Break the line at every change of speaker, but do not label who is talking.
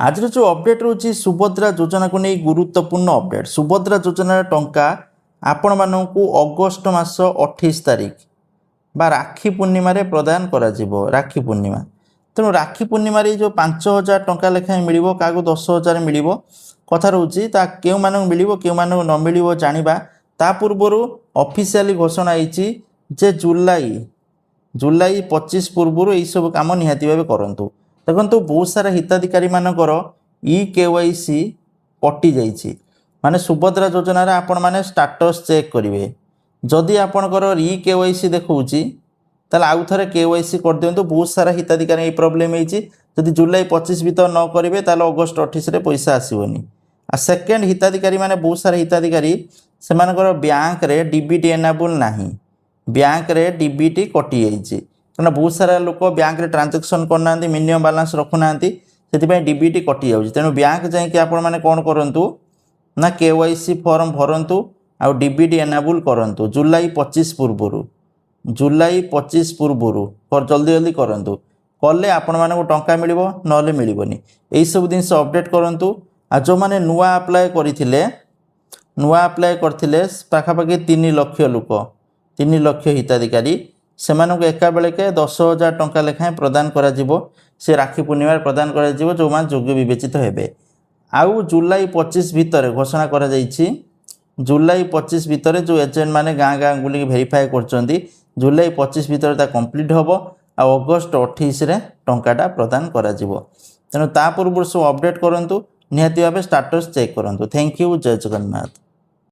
आज जो अपडेट रोचे सुभद्रा योजना को नहीं गुरुत्वपूर्ण अपडेट। सुभद्रा योजना टंका आपण मानक अगस्ट मास 28 तारिख बा राखी पूर्णिम प्रदान करा जीवो। राखी पूर्णिमा तेणु राखी पूर्णिम जो 5000 टंका लेखाएं मिल क्या 10,000 मिल कथा रोचे क्यों मानक मिल क्यों मानक न मिल जाना ता पूर्वर ऑफिशियली घोषणा होती जे जुलाई 25 पूर्व यही सब कम निहाती भाव करूँ। देखो बहुत सारा हिताधिकारी मानकर केवाईसी कटि जाइए माने सुभद्रा योजना आपण मैंने स्टाटस चेक करेंगे जदि आपणकर केवाईसी देखा ताल आउ थे केवाईसी कर दिंतु। बहुत सारा हिताधिकारी प्रोब्लेम होती जुलाई 25 भीतर न करेंगे ताल अगस्ट 28 पैसा आसवनी। आ सेकेंड हिताधिकारी माने बहुत सारा हिताधिकारी से बैंक रे डीबीटी एनाबल नहीं, बैंक रे डीबीटी कटि जाइए कहना बहुत सारा लोक बैंक रे ट्रांजेक्शन करना मिनिमम बैलेंस रखुना से डीबीटी कटि जाऊँगी। तेणु बैंक जाकि आपण मैंने कौन करूँ ना केवाईसी फॉर्म भरतु आ डीबीटी एनाबल करूँ जुलाई 25 पूर्व जल्दी जल्दी करूँ कले आपण मानक टंका मिल ना मिलबनी। यही सब जिन अपडेट करूँ। आ जो मैंने नुआ अप्लाय करते पाखापाखि 3 लाख लोक 3 लाख हिताधिकारी से एका बेलके 10,000 टंका लेखाएं प्रदान करा जीवो। से राखी पूर्णिमा प्रदान करा जीवो जो मान योग्य विवेचित हेबे। आउ जुलाई 25 भितर घोषणा करा जाइछि जुलाई 25 भितर जो एजेंट माने गाँ गाँ बुलिक भेरीफाए करछन्ती जुलाई 25 भितर ता कंप्लीट हबो आ अगस्ट 28 रे टंकाटा प्रदान करा जीवो। तेणु ता पूर्व सब अपडेट करंतु निहाती भाबे स्टेटस चेक करंतु। Thank you. जय जगन्नाथ।